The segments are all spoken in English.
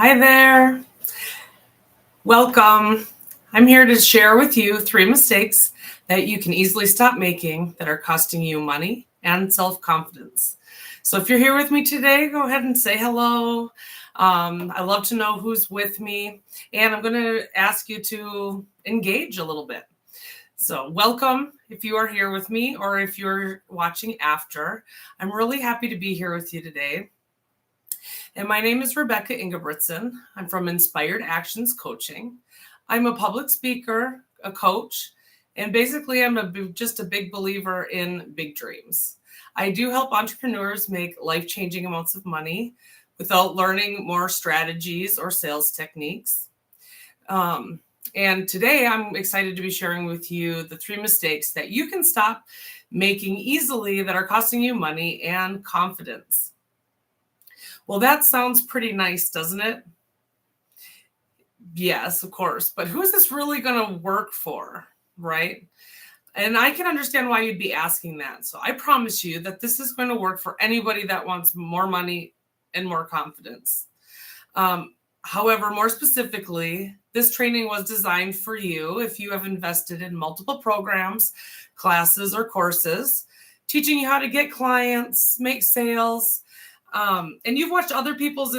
Hi there. Welcome. I'm here to share with you 3 mistakes that you can easily stop making that are costing you money and self-confidence. So if you're here with me today, go ahead and say hello. I love to know who's with me, and I'm going to ask you to engage a little bit. So welcome if you are here with me or if you're watching after. I'm really happy to be here with you today. And my name is Rebecca Ingebrigtsen. I'm from Inspired Actions Coaching. I'm a public speaker, a coach, and basically just a big believer in big dreams. I do help entrepreneurs make life-changing amounts of money without learning more strategies or sales techniques. And today I'm excited to be sharing with you the 3 mistakes that you can stop making easily that are costing you money and confidence. Well, that sounds pretty nice, doesn't it? Yes, of course. But who is this really going to work for, right? And I can understand why you'd be asking that. So I promise you that this is going to work for anybody that wants more money and more confidence. However, more specifically, this training was designed for you if you have invested in multiple programs, classes, or courses, teaching you how to get clients, make sales, and you've watched other people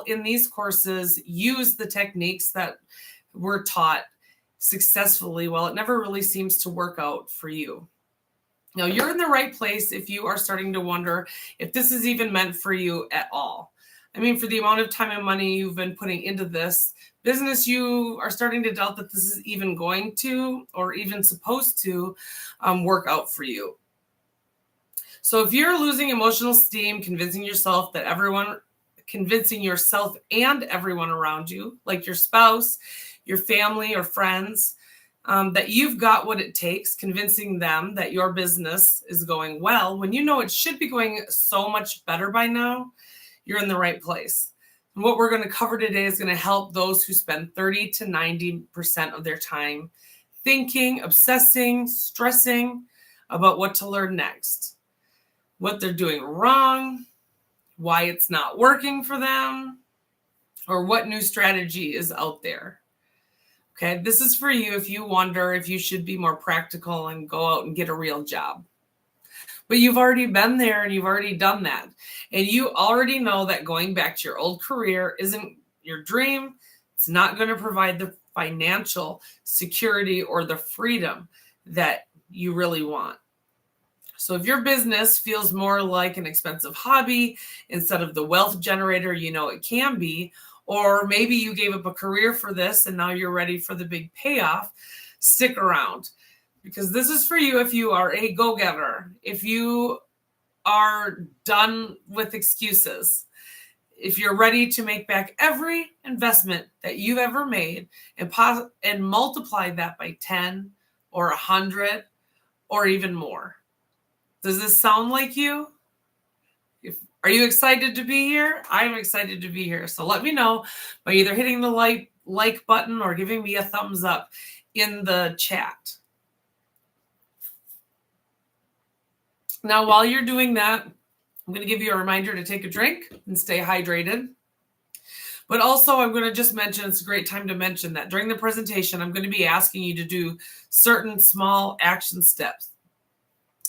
in these courses use the techniques that were taught successfully. Well, it never really seems to work out for you. Now, you're in the right place if you are starting to wonder if this is even meant for you at all. I mean, for the amount of time and money you've been putting into this business, you are starting to doubt that this is even going to or even supposed to work out for you. So if you're losing emotional steam, convincing yourself and everyone around you, like your spouse, your family, or friends, that you've got what it takes, convincing them that your business is going well, when you know it should be going so much better by now, you're in the right place. And what we're going to cover today is going to help those who spend 30 to 90% of their time thinking, obsessing, stressing about what to learn next, what they're doing wrong, why it's not working for them, or what new strategy is out there. Okay, this is for you if you wonder if you should be more practical and go out and get a real job. But you've already been there and you've already done that. And you already know that going back to your old career isn't your dream. It's not going to provide the financial security or the freedom that you really want. So if your business feels more like an expensive hobby instead of the wealth generator you know it can be, or maybe you gave up a career for this and now you're ready for the big payoff, stick around. Because this is for you if you are a go-getter, if you are done with excuses, if you're ready to make back every investment that you've ever made and multiply that by 10 or 100 or even more. Does this sound like you? Are you excited to be here? I'm excited to be here. So let me know by either hitting the like button or giving me a thumbs up in the chat. Now, while you're doing that, I'm going to give you a reminder to take a drink and stay hydrated. But also, I'm going to just mention, it's a great time to mention that during the presentation, I'm going to be asking you to do certain small action steps.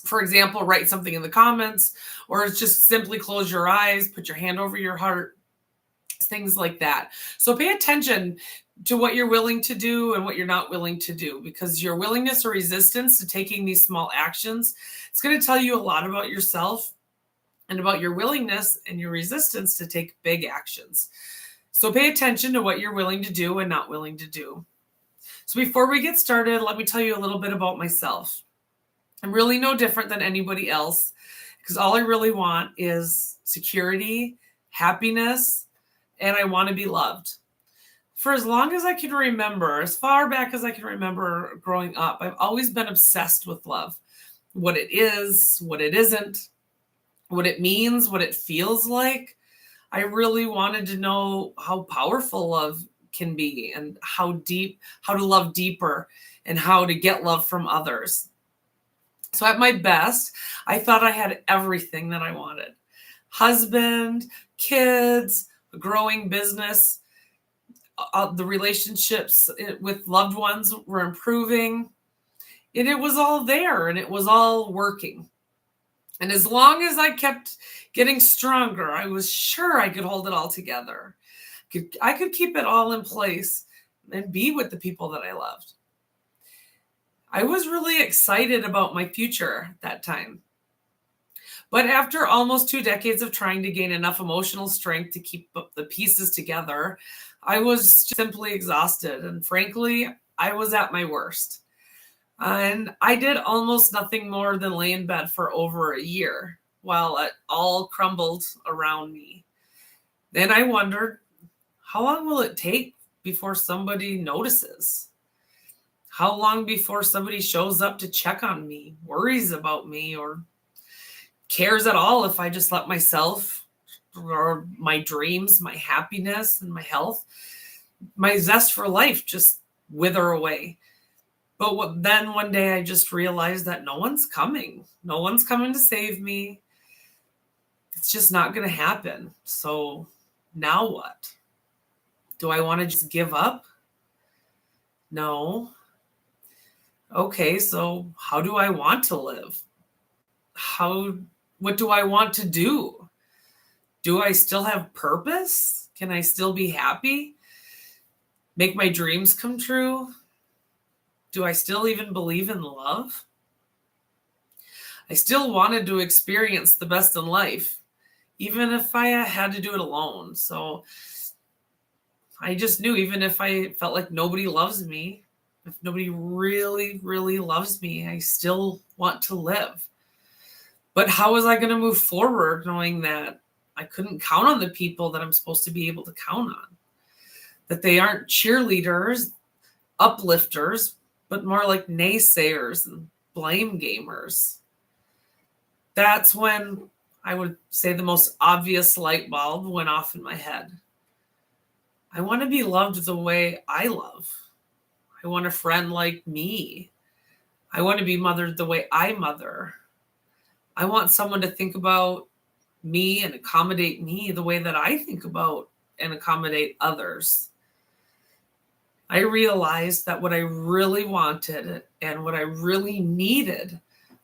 For example, write something in the comments, or just simply close your eyes, put your hand over your heart, things like that. So pay attention to what you're willing to do and what you're not willing to do, because your willingness or resistance to taking these small actions, it's going to tell you a lot about yourself and about your willingness and your resistance to take big actions. So pay attention to what you're willing to do and not willing to do. So before we get started, let me tell you a little bit about myself. I'm really no different than anybody else, because all I really want is security, happiness, and I want to be loved. For as long as I can remember, as far back as I can remember growing up, I've always been obsessed with love. What it is, what it isn't, what it means, what it feels like. I really wanted to know how powerful love can be and how to love deeper and how to get love from others. So at my best, I thought I had everything that I wanted. Husband, kids, a growing business. The relationships with loved ones were improving. And it was all there and it was all working. And as long as I kept getting stronger, I was sure I could hold it all together. I could keep it all in place and be with the people that I loved. I was really excited about my future at that time. But after almost 2 decades of trying to gain enough emotional strength to keep the pieces together, I was simply exhausted. And frankly, I was at my worst. And I did almost nothing more than lay in bed for over a year while it all crumbled around me. Then I wondered, how long will it take before somebody notices? How long before somebody shows up to check on me, worries about me, or cares at all if I just let myself or my dreams, my happiness, and my health, my zest for life just wither away? But then one day I just realized that no one's coming. No one's coming to save me. It's just not going to happen. So now what? Do I want to just give up? No. Okay, so how do I want to live? What do I want to do? Do I still have purpose? Can I still be happy? Make my dreams come true? Do I still even believe in love? I still wanted to experience the best in life, even if I had to do it alone. So I just knew, even if I felt like nobody loves me, if nobody really, really loves me, I still want to live. But how was I going to move forward knowing that I couldn't count on the people that I'm supposed to be able to count on? That they aren't cheerleaders, uplifters, but more like naysayers and blame gamers. That's when I would say the most obvious light bulb went off in my head. I want to be loved the way I love. I want a friend like me. I want to be mothered the way I mother. I want someone to think about me and accommodate me the way that I think about and accommodate others. I realized that what I really wanted and what I really needed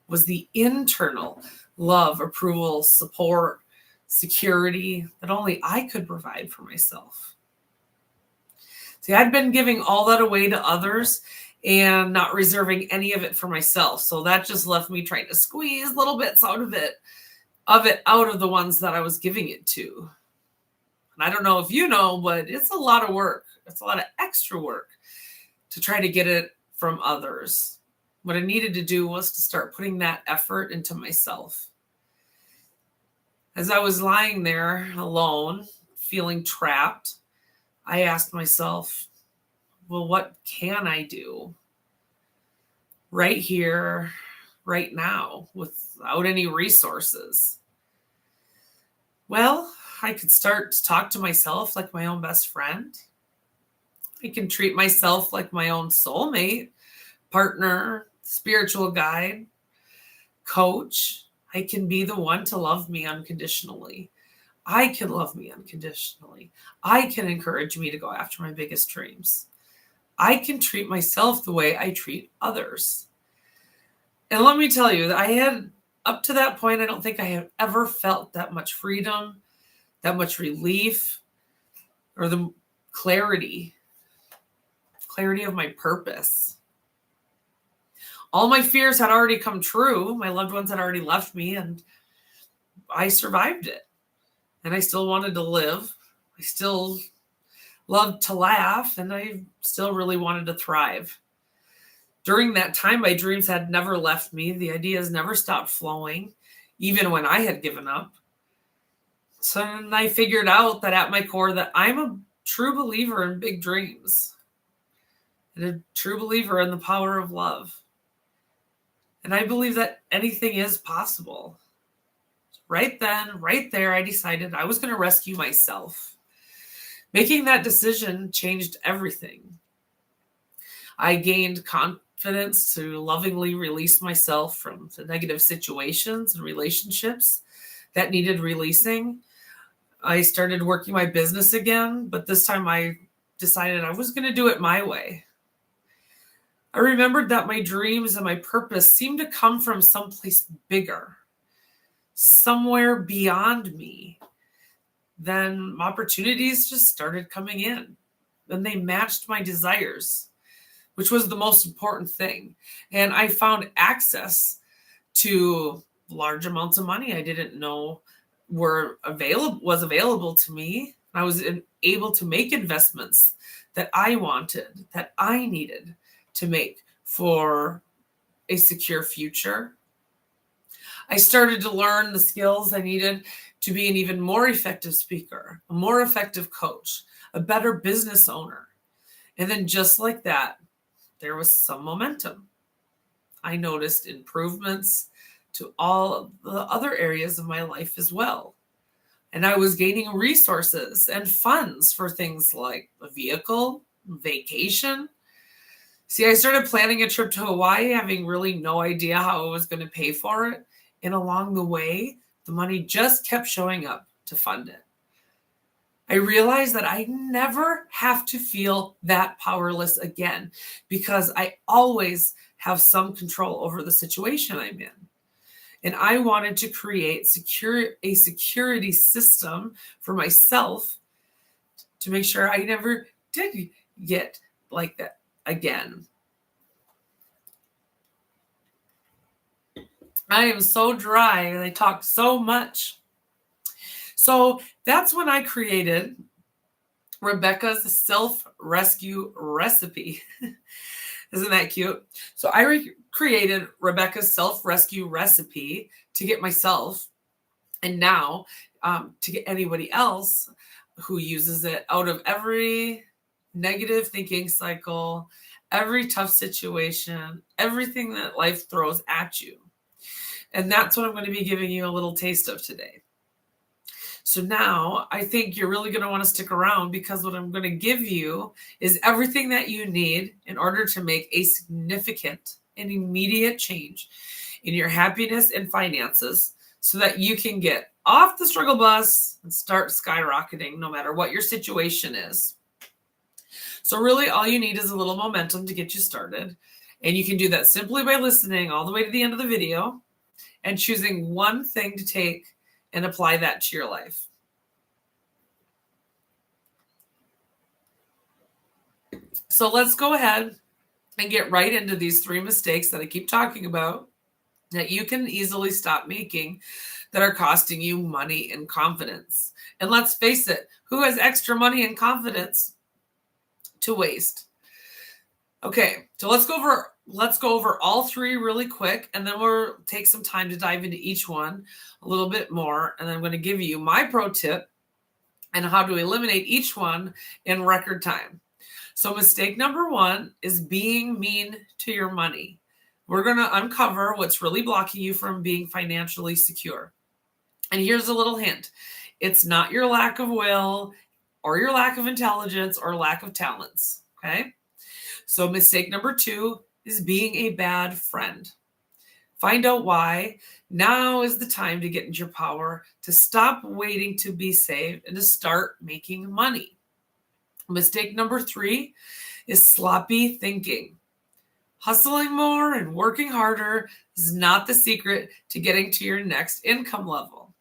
was the internal love, approval, support, security that only I could provide for myself. See, I'd been giving all that away to others and not reserving any of it for myself. So that just left me trying to squeeze little bits out of it out of the ones that I was giving it to. And I don't know if you know, but it's a lot of work. It's a lot of extra work to try to get it from others. What I needed to do was to start putting that effort into myself. As I was lying there alone, feeling trapped, I asked myself, well, what can I do right here, right now, without any resources? Well, I could start to talk to myself like my own best friend. I can treat myself like my own soulmate, partner, spiritual guide, coach. I can be the one to love me unconditionally. I can love me unconditionally. I can encourage me to go after my biggest dreams. I can treat myself the way I treat others. And let me tell you, up to that point, I don't think I had ever felt that much freedom, that much relief, or the clarity of my purpose. All my fears had already come true. My loved ones had already left me, and I survived it. And I still wanted to live. I still loved to laugh, and I still really wanted to thrive. During that time, my dreams had never left me. The ideas never stopped flowing, even when I had given up. So then I figured out that at my core that I'm a true believer in big dreams and a true believer in the power of love. And I believe that anything is possible. Right then, right there, I decided I was going to rescue myself. Making that decision changed everything. I gained confidence to lovingly release myself from the negative situations and relationships that needed releasing. I started working my business again, but this time I decided I was going to do it my way. I remembered that my dreams and my purpose seemed to come from someplace bigger, somewhere beyond me. Then opportunities just started coming in, and they matched my desires, which was the most important thing. And I found access to large amounts of money I didn't know was available to me. I was able to make investments that I wanted, that I needed to make for a secure future. I started to learn the skills I needed to be an even more effective speaker, a more effective coach, a better business owner. And then just like that, there was some momentum. I noticed improvements to all of the other areas of my life as well. And I was gaining resources and funds for things like a vehicle, vacation. See, I started planning a trip to Hawaii, having really no idea how I was going to pay for it. And along the way, the money just kept showing up to fund it. I realized that I never have to feel that powerless again because I always have some control over the situation I'm in. And I wanted to create a security system for myself to make sure I never did get like that again. I am so dry and I talk so much. So that's when I created Rebecca's self-rescue recipe. Isn't that cute? So I created Rebecca's self-rescue recipe to get myself, and now to get anybody else who uses it out of every negative thinking cycle, every tough situation, everything that life throws at you. And that's what I'm going to be giving you a little taste of today. So now I think you're really going to want to stick around because what I'm going to give you is everything that you need in order to make a significant and immediate change in your happiness and finances so that you can get off the struggle bus and start skyrocketing no matter what your situation is. So really all you need is a little momentum to get you started. And you can do that simply by listening all the way to the end of the video and choosing one thing to take and apply that to your life. So let's go ahead and get right into these 3 mistakes that I keep talking about that you can easily stop making that are costing you money and confidence. And let's face it, who has extra money and confidence to waste? Okay, so let's go over all 3 really quick, and then we'll take some time to dive into each one a little bit more. And then I'm going to give you my pro tip and how to eliminate each one in record time. So mistake number 1 is being mean to your money. We're going to uncover what's really blocking you from being financially secure. And here's a little hint. It's not your lack of will or your lack of intelligence or lack of talents, okay? So mistake number 2 is being a bad friend. Find out why. Now is the time to get into your power, to stop waiting to be saved, and to start making money. Mistake number 3 is sloppy thinking. Hustling more and working harder is not the secret to getting to your next income level.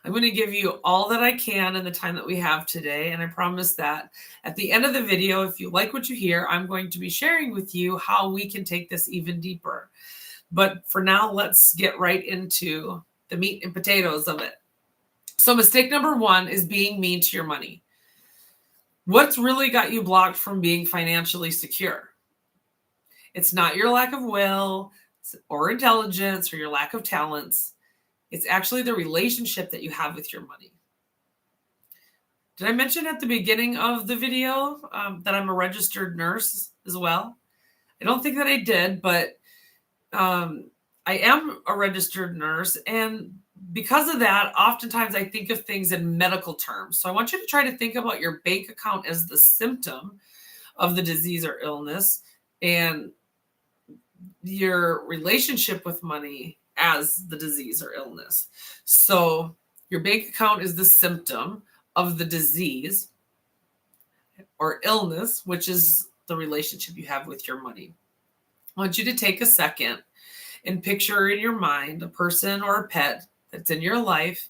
I'm going to give you all that I can in the time that we have today. And I promise that at the end of the video, if you like what you hear, I'm going to be sharing with you how we can take this even deeper. But for now, let's get right into the meat and potatoes of it. So mistake number 1 is being mean to your money. What's really got you blocked from being financially secure? It's not your lack of will or intelligence or your lack of talents. It's actually the relationship that you have with your money. Did I mention at the beginning of the video that I'm a registered nurse as well? I don't think that I did, but I am a registered nurse. And because of that, oftentimes I think of things in medical terms. So I want you to try to think about your bank account as the symptom of the disease or illness and your relationship with money as the disease or illness. So Your bank account is the symptom of the disease or illness, which is the relationship you have with your money. I want you to take a second and picture in your mind a person or a pet that's in your life,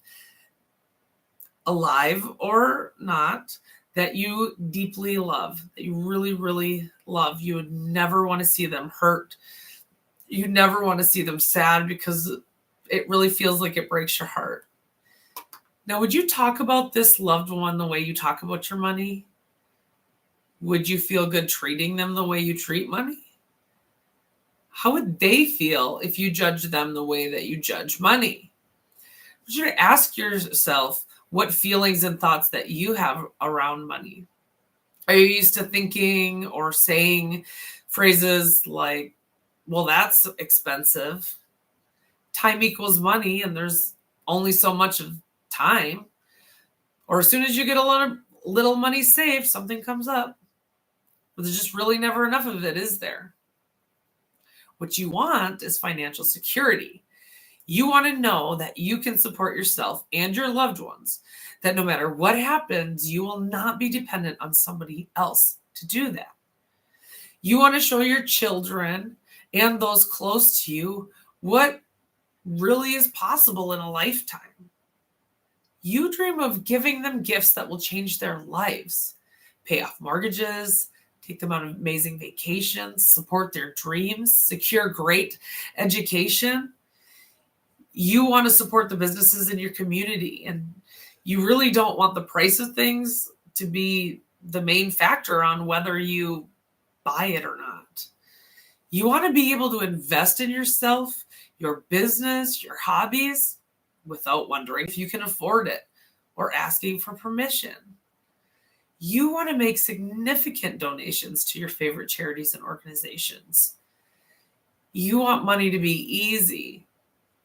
alive or not, that you deeply love, that you really, really love. You would never want to see them hurt. You never want to see them sad because it really feels like it breaks your heart. Now, would you talk about this loved one the way you talk about your money? Would you feel good treating them the way you treat money? How would they feel if you judged them the way that you judge money? I want you to ask yourself what feelings and thoughts that you have around money. Are you used to thinking or saying phrases like, well, that's expensive. Time equals money, and there's only so much of time. Or as soon as you get a little money saved, something comes up. But there's just really never enough of it, is there? What you want is financial security. You want to know that you can support yourself and your loved ones, that no matter what happens, you will not be dependent on somebody else to do that. You want to show your children and those close to you what really is possible in a lifetime. You dream of giving them gifts that will change their lives, pay off mortgages, take them on amazing vacations, support their dreams, secure great education. You want to support the businesses in your community, and you really don't want the price of things to be the main factor on whether you buy it or not. You want to be able to invest in yourself, your business, your hobbies, without wondering if you can afford it or asking for permission. You want to make significant donations to your favorite charities and organizations. You want money to be easy.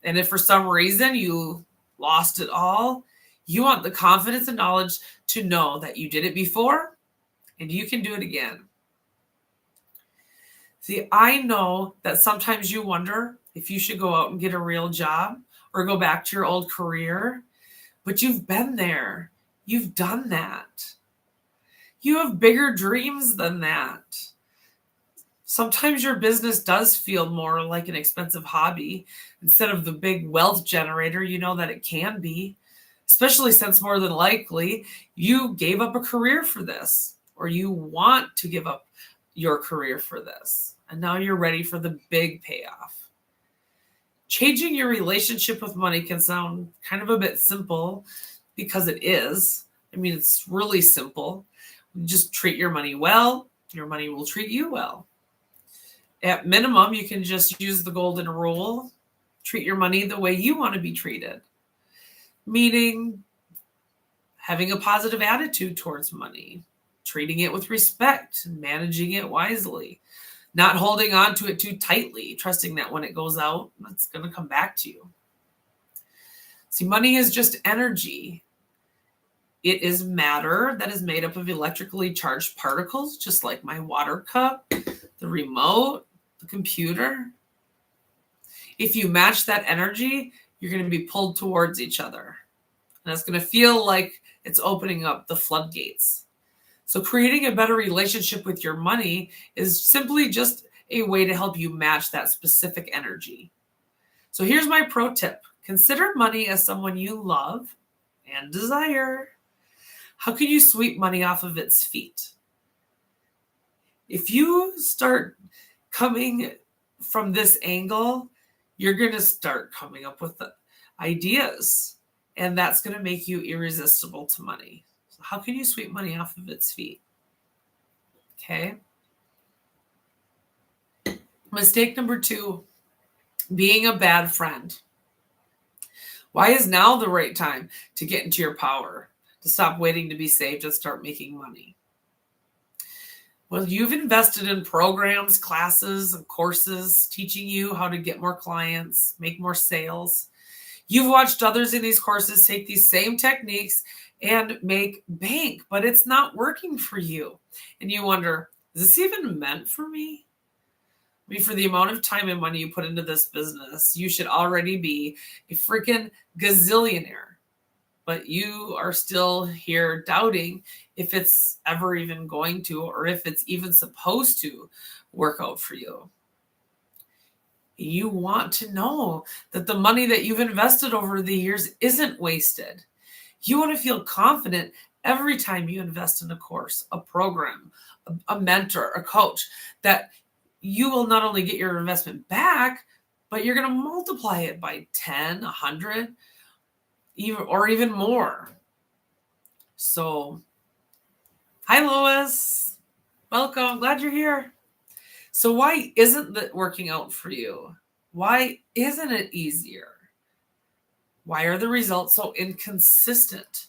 And if for some reason you lost it all, you want the confidence and knowledge to know that you did it before and you can do it again. See, I know that sometimes you wonder if you should go out and get a real job or go back to your old career, but you've been there. You've done that. You have bigger dreams than that. Sometimes your business does feel more like an expensive hobby instead of the big wealth generator you know that it can be, especially since more than likely you gave up a career for this, or you want to give up your career for this. And now you're ready for the big payoff. Changing your relationship with money can sound kind of a bit simple because it is. I mean, it's really simple. Just treat your money well. Your money will treat you well. At minimum, you can just use the golden rule. Treat your money the way you want to be treated. Meaning having a positive attitude towards money, treating it with respect, managing it wisely, not holding on to it too tightly, trusting that when it goes out, it's going to come back to you. See, money is just energy. It is matter that is made up of electrically charged particles, just like my water cup, the remote, the computer. If you match that energy, you're going to be pulled towards each other. And it's going to feel like it's opening up the floodgates. So creating a better relationship with your money is simply just a way to help you match that specific energy. So here's my pro tip. Consider money as someone you love and desire. How can you sweep money off of its feet? If you start coming from this angle, you're going to start coming up with the ideas, and that's going to make you irresistible to money. So how can you sweep money off of its feet? Okay. Mistake number 2, being a bad friend. Why is now the right time to get into your power, to stop waiting to be saved and start making money? Well, you've invested in programs, classes, and courses teaching you how to get more clients, make more sales. You've watched others in these courses take these same techniques and make bank, but it's not working for you. And you wonder, is this even meant for me? I mean, for the amount of time and money you put into this business, you should already be a freaking gazillionaire. but you are still here doubting if it's ever even going to, or if it's even supposed to work out for you. You want to know that the money that you've invested over the years isn't wasted. You want to feel confident every time you invest in a course, a program, a mentor, a coach, that you will not only get your investment back, but you're going to multiply it by 10, 100, even more. So, hi, Lois. Welcome. Glad you're here. So why isn't that working out for you? Why isn't it easier? Why are the results so inconsistent?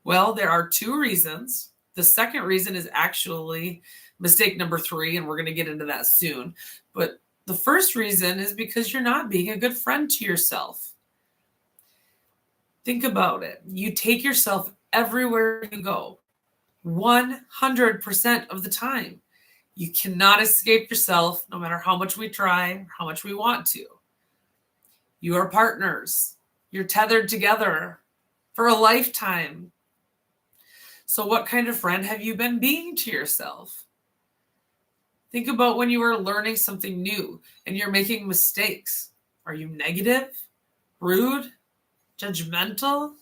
Well, there are two reasons. The second reason is actually mistake number 3, and we're going to get into that soon. But the first reason is because you're not being a good friend to yourself. Think about it. You take yourself everywhere you go, 100% of the time. You cannot escape yourself, no matter how much we try, how much we want to. You are partners. You're tethered together for a lifetime. So what kind of friend have you been being to yourself? Think about when you are learning something new and you're making mistakes. Are you negative, rude, judgmental?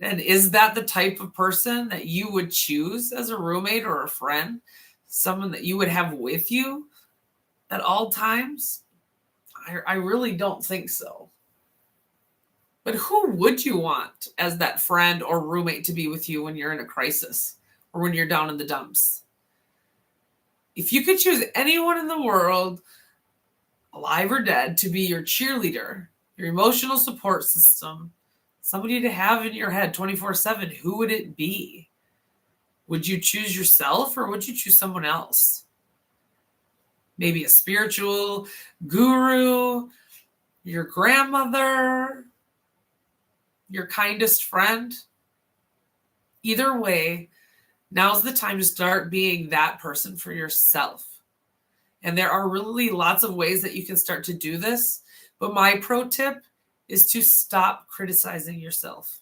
And is that the type of person that you would choose as a roommate or a friend? Someone that you would have with you at all times? I really don't think so. But who would you want as that friend or roommate to be with you when you're in a crisis or when you're down in the dumps? If you could choose anyone in the world, alive or dead, to be your cheerleader, your emotional support system, somebody to have in your head 24/7, who would it be? Would you choose yourself or would you choose someone else? Maybe a spiritual guru, your grandmother, your kindest friend. Either way, now's the time to start being that person for yourself. And there are really lots of ways that you can start to do this. But my pro tip is to stop criticizing yourself.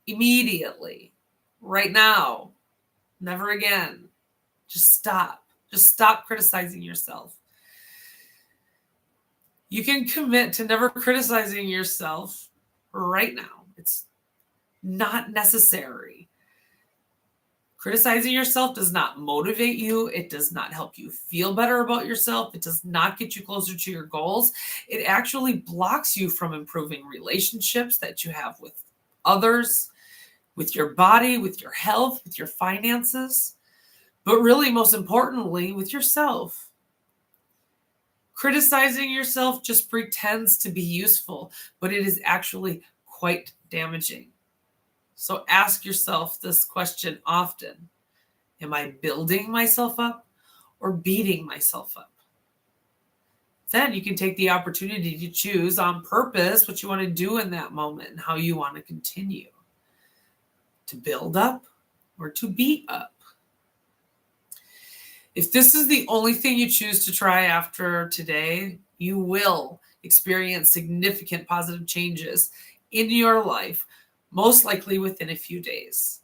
Immediately. Right now. Never again. Just stop. Just stop criticizing yourself. You can commit to never criticizing yourself right now. It's not necessary. Criticizing yourself does not motivate you. It does not help you feel better about yourself. It does not get you closer to your goals. It actually blocks you from improving relationships that you have with others, with your body, with your health, with your finances, but really, most importantly, with yourself. Criticizing yourself just pretends to be useful, but it is actually quite damaging. So ask yourself this question often. Am I building myself up or beating myself up? Then you can take the opportunity to choose on purpose what you want to do in that moment and how you want to continue. To build up or to beat up. If this is the only thing you choose to try after today, you will experience significant positive changes in your life, most likely within a few days.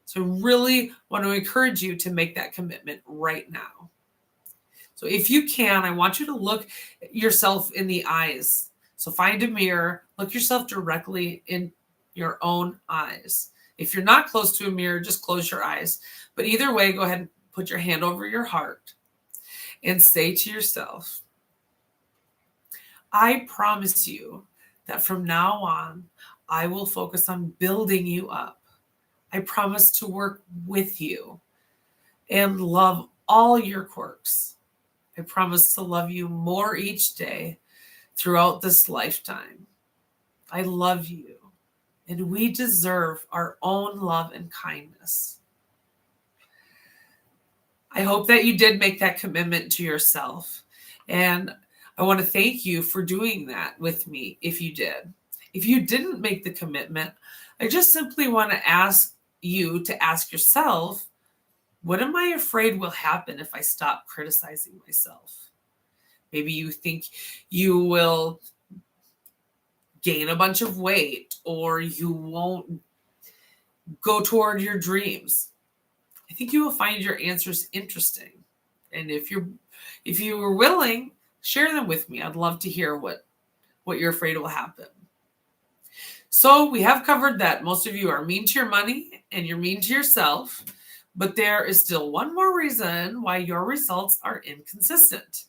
So I really want to encourage you to make that commitment right now. So if you can, I want you to look yourself in the eyes. So find a mirror, look yourself directly in your own eyes. If you're not close to a mirror, just close your eyes. But either way, go ahead and put your hand over your heart and say to yourself, I promise you that from now on, I will focus on building you up. I promise to work with you and love all your quirks. I promise to love you more each day throughout this lifetime. I love you, and we deserve our own love and kindness. I hope that you did make that commitment to yourself. And I want to thank you for doing that with me if you did. If you didn't make the commitment, I just simply want to ask you to ask yourself, what am I afraid will happen if I stop criticizing myself? Maybe you think you will gain a bunch of weight, or you won't go toward your dreams. I think you will find your answers interesting. And if you were willing, share them with me. I'd love to hear what you're afraid will happen. So we have covered that most of you are mean to your money and you're mean to yourself, but there is still one more reason why your results are inconsistent,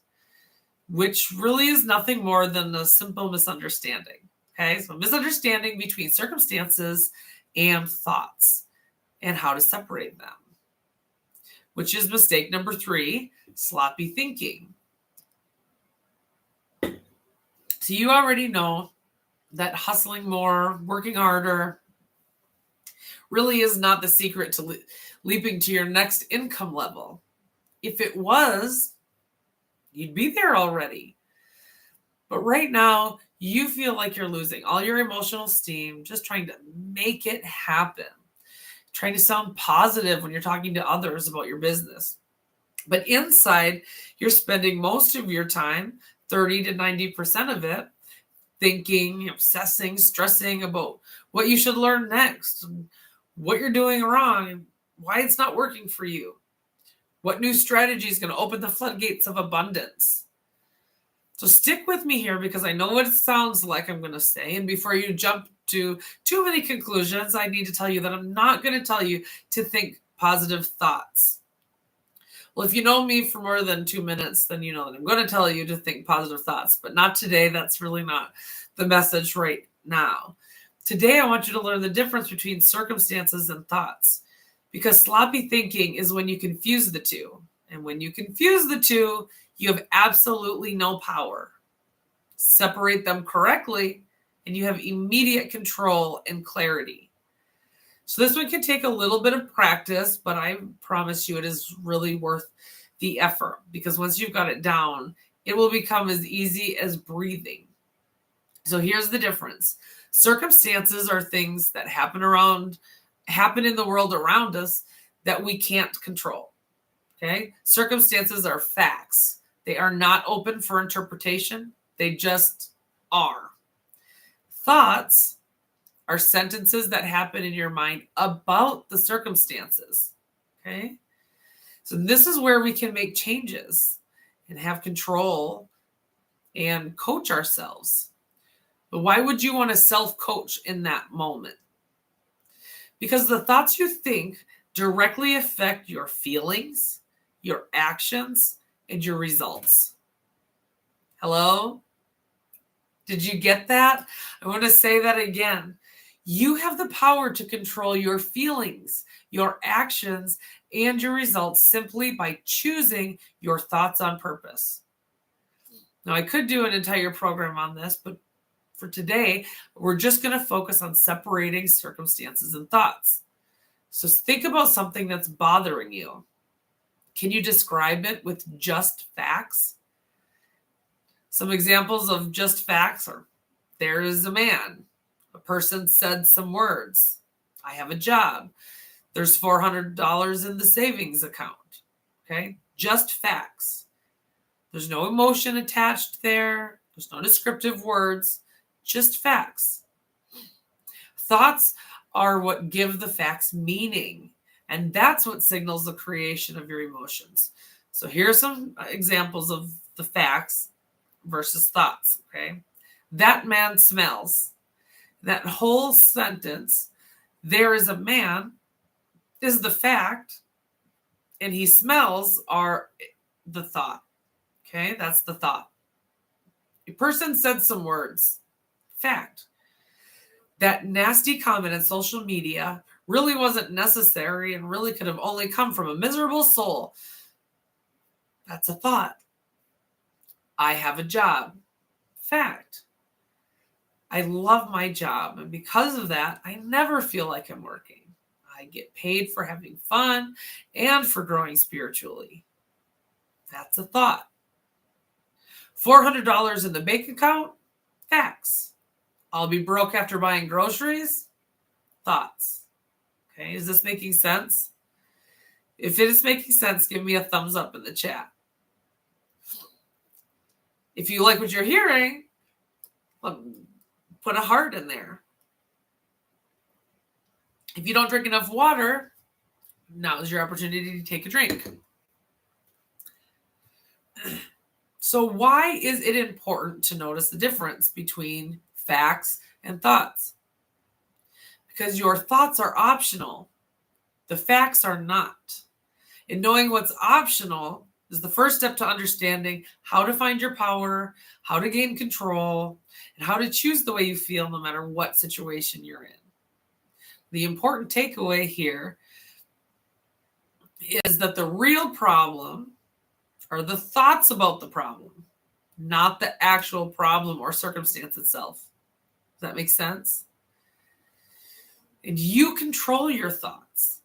which really is nothing more than a simple misunderstanding. Okay, so misunderstanding between circumstances and thoughts and how to separate them, which is mistake number 3, sloppy thinking. So you already know that hustling more, working harder, really is not the secret to leaping to your next income level. If it was, you'd be there already. But right now, you feel like you're losing all your emotional steam, just trying to make it happen, trying to sound positive when you're talking to others about your business. But inside, you're spending most of your time, 30 to 90% of it, thinking, obsessing, stressing about what you should learn next, what you're doing wrong, and why it's not working for you. What new strategy is going to open the floodgates of abundance? So stick with me here because I know what it sounds like I'm going to say. And before you jump to too many conclusions, I need to tell you that I'm not going to tell you to think positive thoughts. Well, if you know me for more than 2 minutes, then you know that I'm going to tell you to think positive thoughts, but not today. That's really not the message right now. Today, I want you to learn the difference between circumstances and thoughts, because sloppy thinking is when you confuse the two. And when you confuse the two, you have absolutely no power. Separate them correctly, and you have immediate control and clarity. So this one can take a little bit of practice, but I promise you it is really worth the effort, because once you've got it down, it will become as easy as breathing. So here's the difference. Circumstances are things that happen in the world around us that we can't control. Okay? Circumstances are facts. They are not open for interpretation. They just are. Thoughts are sentences that happen in your mind about the circumstances. Okay? So this is where we can make changes and have control and coach ourselves. But why would you want to self-coach in that moment? Because the thoughts you think directly affect your feelings, your actions, and your results. Hello? Did you get that? I want to say that again. You have the power to control your feelings, your actions, and your results simply by choosing your thoughts on purpose. Now, I could do an entire program on this, but for today, we're just going to focus on separating circumstances and thoughts. So think about something that's bothering you. Can you describe it with just facts? Some examples of just facts are: there is a man. A person said some words. I have a job. There's $400 in the savings account. Okay? Just facts. There's no emotion attached there. There's no descriptive words. Just facts. Thoughts are what give the facts meaning, and that's what signals the creation of your emotions. So here are some examples of the facts versus thoughts, okay? That man smells. That whole sentence, there is a man, is the fact, and he smells are the thought, okay? That's the thought. A person said some words. Fact. That nasty comment on social media really wasn't necessary and really could have only come from a miserable soul. That's a thought. I have a job. Fact. I love my job, and because of that, I never feel like I'm working. I get paid for having fun and for growing spiritually. That's a thought. $400 in the bank account. Facts. I'll be broke after buying groceries. Thoughts. Okay, is this making sense? If it is making sense, give me a thumbs up in the chat. If you like what you're hearing, put a heart in there. If you don't drink enough water, now is your opportunity to take a drink. So why is it important to notice the difference between facts and thoughts? Because your thoughts are optional. The facts are not. And knowing what's optional is the first step to understanding how to find your power, how to gain control, and how to choose the way you feel no matter what situation you're in. The important takeaway here is that the real problem are the thoughts about the problem, not the actual problem or circumstance itself. Does that make sense? And you control your thoughts.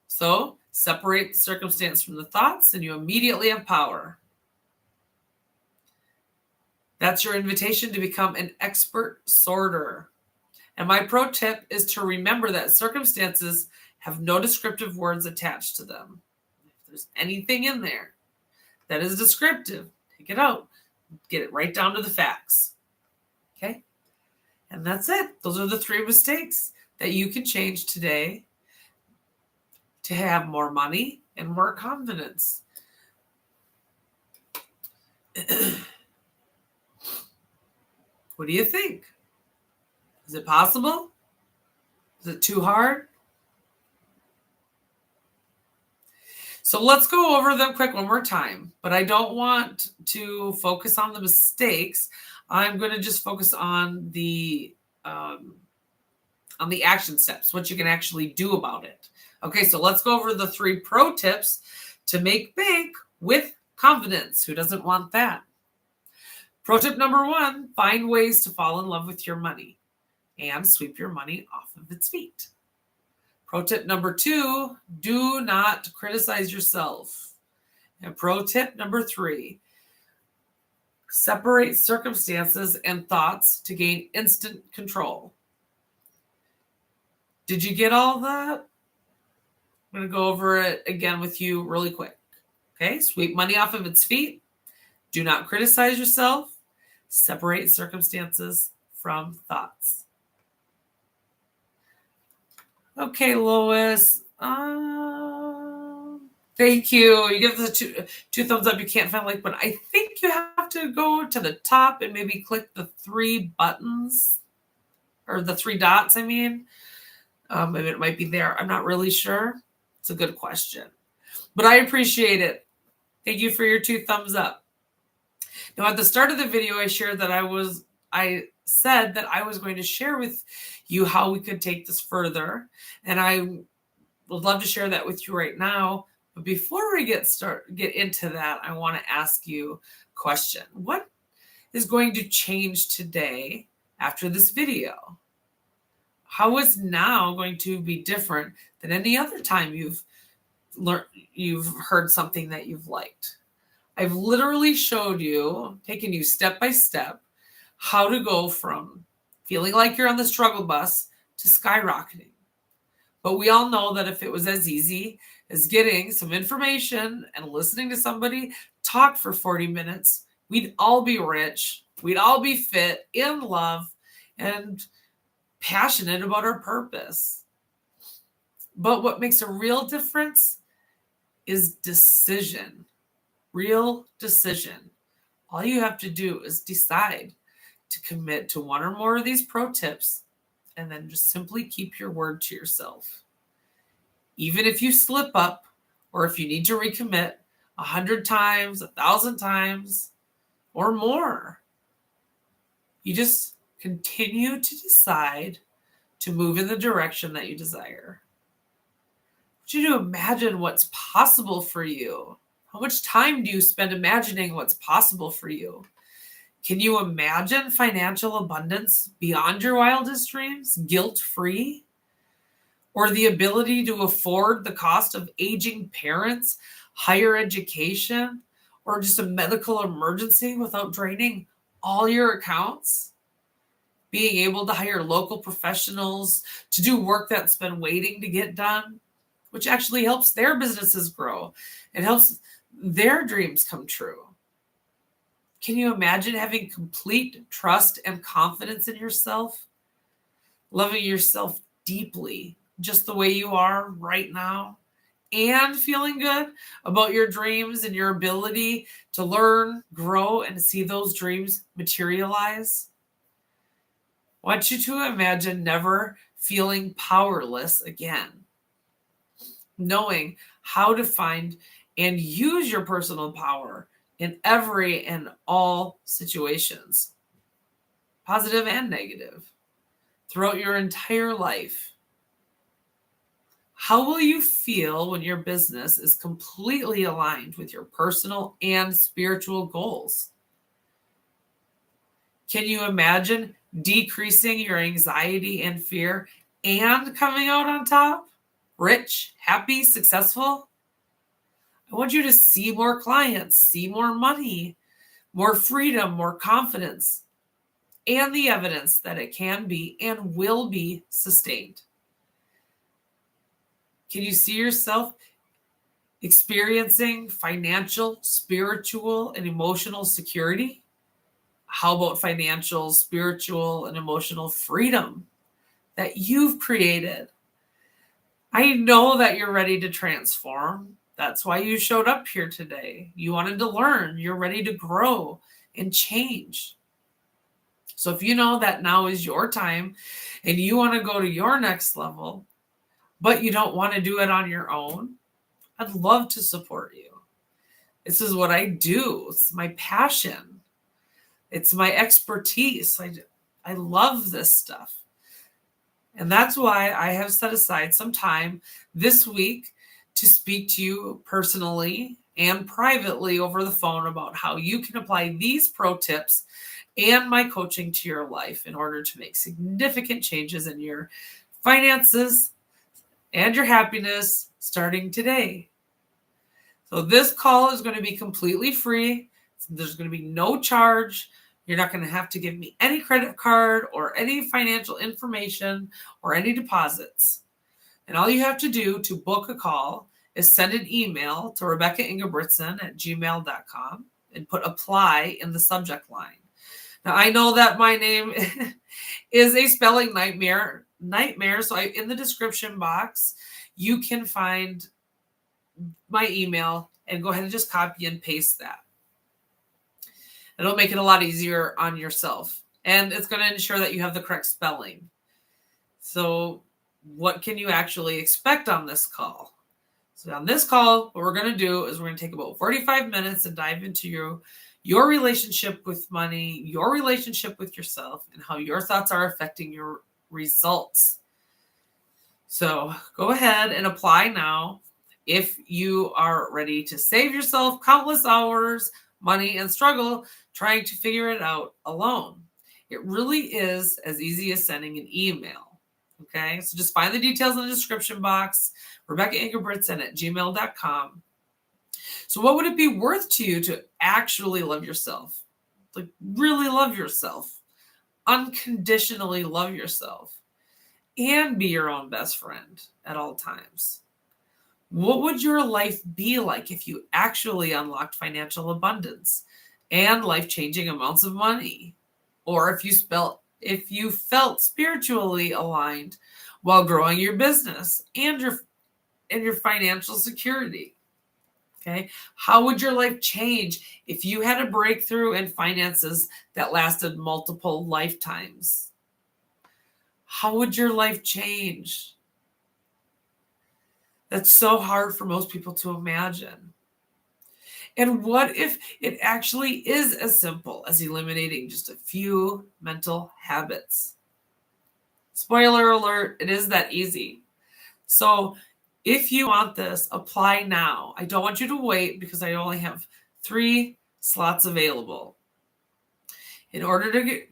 So separate the circumstance from the thoughts and you immediately have power. That's your invitation to become an expert sorter. And my pro tip is to remember that circumstances have no descriptive words attached to them. If there's anything in there that is descriptive, take it out. Get it right down to the facts. Okay? And that's it. Those are the 3 mistakes that you can change today to have more money and more confidence. What do you think? Is it possible? Is it too hard? So let's go over them quick one more time, but I don't want to focus on the mistakes. I'm going to just focus on the action steps, what you can actually do about it. Okay, so let's go over the 3 pro tips to make bank with confidence. Who doesn't want that? Pro tip number 1, find ways to fall in love with your money and sweep your money off of its feet. Pro tip number 2, do not criticize yourself. And pro tip number 3, separate circumstances and thoughts to gain instant control. Did you get all that? I'm going to go over it again with you really quick. Okay, sweep money off of its feet. Do not criticize yourself. Separate circumstances from thoughts. Okay, Lois. Thank you. You give the two thumbs up. You can't find like, but I think you have to go to the top and maybe click the 3 buttons or the 3 dots. I mean, maybe it might be there. I'm not really sure. It's a good question, but I appreciate it. Thank you for your 2 thumbs up. Now, at the start of the video, I shared that I said that I was going to share with you how we could take this further. And I would love to share that with you right now. But before we get into that, I want to ask you a question. What is going to change today after this video? How is now going to be different than any other time you've heard something that you've liked? I've literally showed you, taken you step by step, how to go from feeling like you're on the struggle bus to skyrocketing. But we all know that if it was as easy as getting some information and listening to somebody talk for 40 minutes, we'd all be rich, we'd all be fit, in love, and passionate about our purpose. But what makes a real difference is decision. Real decision. All you have to do is decide to commit to 1 or more of these pro tips and then just simply keep your word to yourself. Even if you slip up or if you need to recommit 100 times, 1,000 times, or more, you just continue to decide to move in the direction that you desire. I want you to imagine what's possible for you. How much time do you spend imagining what's possible for you? Can you imagine financial abundance beyond your wildest dreams, guilt-free? Or the ability to afford the cost of aging parents, higher education, or just a medical emergency without draining all your accounts? Being able to hire local professionals to do work that's been waiting to get done, which actually helps their businesses grow and helps their dreams come true. Can you imagine having complete trust and confidence in yourself? Loving yourself deeply, just the way you are right now, and feeling good about your dreams and your ability to learn, grow, and see those dreams materialize? I want you to imagine never feeling powerless again, knowing how to find and use your personal power in every and all situations, positive and negative, throughout your entire life. How will you feel when your business is completely aligned with your personal and spiritual goals? Can you imagine decreasing your anxiety and fear and coming out on top? Rich, happy, successful? I want you to see more clients, see more money, more freedom, more confidence, and the evidence that it can be and will be sustained. Can you see yourself experiencing financial, spiritual, and emotional security? How about financial, spiritual, and emotional freedom that you've created? I know that you're ready to transform. That's why you showed up here today. You wanted to learn. You're ready to grow and change. So if you know that now is your time and you want to go to your next level, but you don't want to do it on your own, I'd love to support you. This is what I do. It's my passion. It's my expertise. I love this stuff. And that's why I have set aside some time this week to speak to you personally and privately over the phone about how you can apply these pro tips and my coaching to your life in order to make significant changes in your finances and your happiness starting today. So this call is going to be completely free. There's going to be no charge. You're not going to have to give me any credit card or any financial information or any deposits. And all you have to do to book a call is send an email to rebeccaingebrigtsen@gmail.com and put apply in the subject line. Now, I know that my name is a spelling nightmare. So in the description box, you can find my email and go ahead and just copy and paste that. It'll make it a lot easier on yourself. And it's going to ensure that you have the correct spelling. So what can you actually expect on this call? So on this call, what we're going to do is we're going to take about 45 minutes and dive into your relationship with money, your relationship with yourself, and how your thoughts are affecting your results. So go ahead and apply now if you are ready to save yourself countless hours, money, and struggle trying to figure it out alone. It really is as easy as sending an email. Okay, so just find the details in the description box, rebeccaingebrigtsen@gmail.com. So what would it be worth to you to actually love yourself? Like really love yourself, unconditionally love yourself, and be your own best friend at all times? What would your life be like if you actually unlocked financial abundance and life-changing amounts of money? Or if you felt spiritually aligned while growing your business and your financial security? Okay. How would your life change if you had a breakthrough in finances that lasted multiple lifetimes? How would your life change? That's so hard for most people to imagine. And what if it actually is as simple as eliminating just a few mental habits? Spoiler alert, it is that easy. So if you want this, apply now. I don't want you to wait because I only have 3 slots available. In order to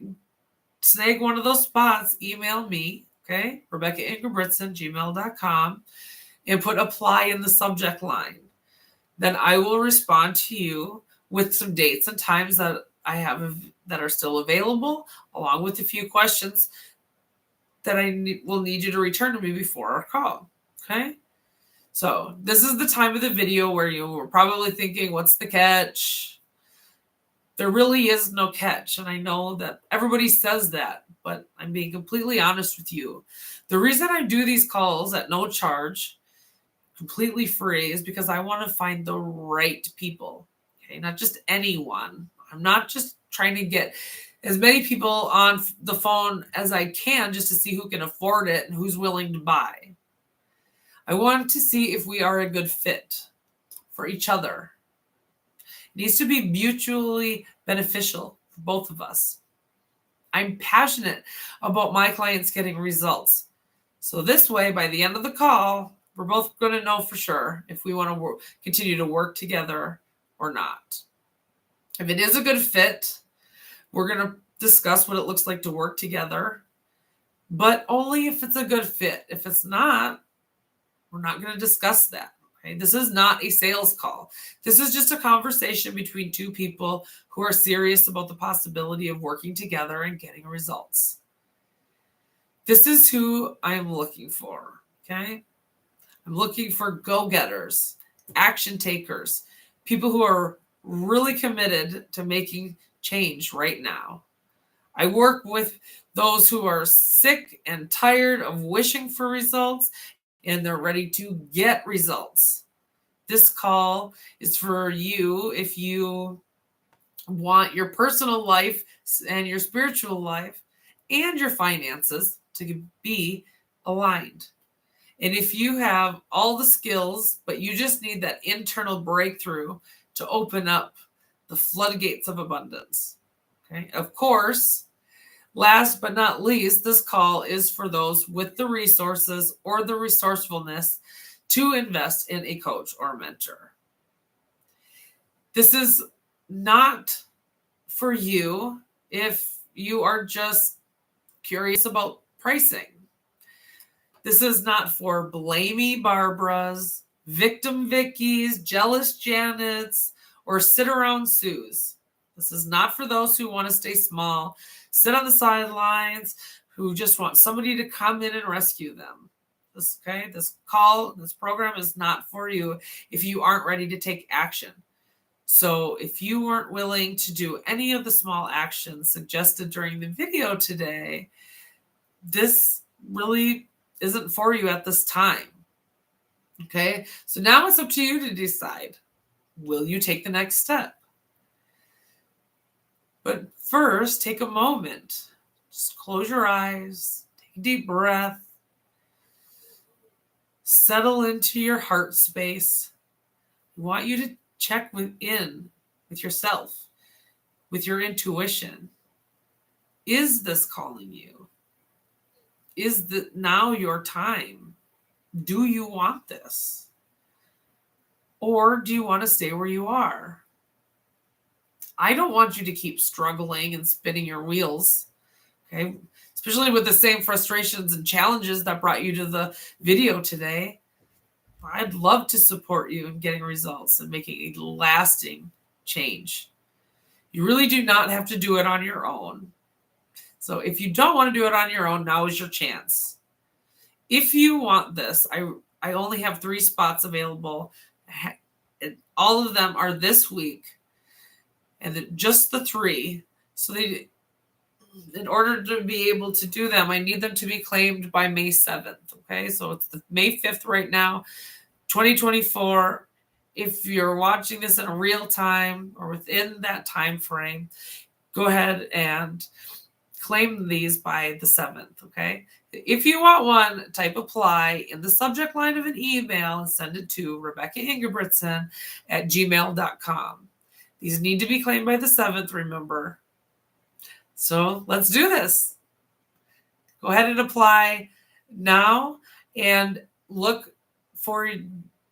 snag one of those spots, email me, okay, rebeccaingebrigtsen@gmail.com, and put apply in the subject line. Then I will respond to you with some dates and times that I have that are still available, along with a few questions that I will need you to return to me before our call. Okay. So this is the time of the video where you were probably thinking, what's the catch? There really is no catch. And I know that everybody says that, but I'm being completely honest with you. The reason I do these calls at no charge, completely free, is because I want to find the right people. Okay, not just anyone. I'm not just trying to get as many people on the phone as I can just to see who can afford it and who's willing to buy. I want to see if we are a good fit for each other. It needs to be mutually beneficial for both of us. I'm passionate about my clients getting results. So this way, by the end of the call, we're both going to know for sure if we want to continue to work together or not. If it is a good fit, we're going to discuss what it looks like to work together, but only if it's a good fit. If it's not, we're not going to discuss that. Okay? This is not a sales call. This is just a conversation between two people who are serious about the possibility of working together and getting results. This is who I'm looking for. Okay? I'm looking for go-getters, action takers, people who are really committed to making change right now. I work with those who are sick and tired of wishing for results, and they're ready to get results. This call is for you if you want your personal life and your spiritual life and your finances to be aligned. And if you have all the skills, but you just need that internal breakthrough to open up the floodgates of abundance. Okay. Of course, last but not least, this call is for those with the resources or the resourcefulness to invest in a coach or mentor. This is not for you if you are just curious about pricing. This is not for blamey Barbaras, victim Vickies, jealous Janets, or sit around Sues. This is not for those who want to stay small, sit on the sidelines, who just want somebody to come in and rescue them. This program is not for you if you aren't ready to take action. So if you weren't willing to do any of the small actions suggested during the video today, this really isn't for you at this time. Okay, so now it's up to you to decide, will you take the next step? But first, take a moment. Just close your eyes, take a deep breath, settle into your heart space. I want you to check within with yourself, with your intuition. Is this calling you? Is now your time? Do you want this? Or do you want to stay where you are? I don't want you to keep struggling and spinning your wheels, okay? Especially with the same frustrations and challenges that brought you to the video today. I'd love to support you in getting results and making a lasting change. You really do not have to do it on your own. So if you don't want to do it on your own, now is your chance. If you want this, I only have 3 spots available. All of them are this week. And just the 3. So in order to be able to do them, I need them to be claimed by May 7th. Okay, so it's the May 5th right now, 2024. If you're watching this in real time or within that time frame, go ahead and claim these by the 7th. Okay, if you want one, type apply in the subject line of an email and send it to rebeccaingebrigtsen at gmail.com. These need to be claimed by the 7th, remember. So let's do this. Go ahead and apply now and look for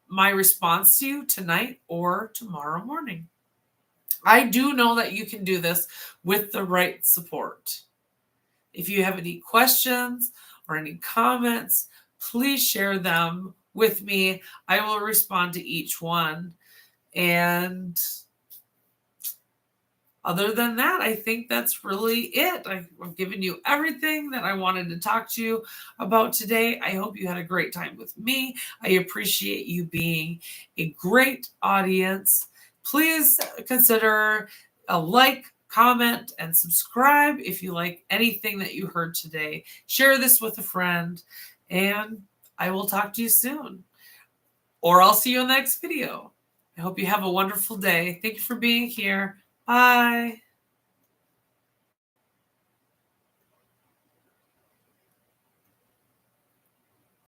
my response to you tonight or tomorrow morning. I do know that you can do this with the right support. If you have any questions or any comments, please share them with me. I will respond to each one. And other than that, I think that's really it. I've given you everything that I wanted to talk to you about today. I hope you had a great time with me. I appreciate you being a great audience. Please consider a like, comment, and subscribe if you like anything that you heard today. Share this with a friend, and I will talk to you soon. Or I'll see you in the next video. I hope you have a wonderful day. Thank you for being here. Bye.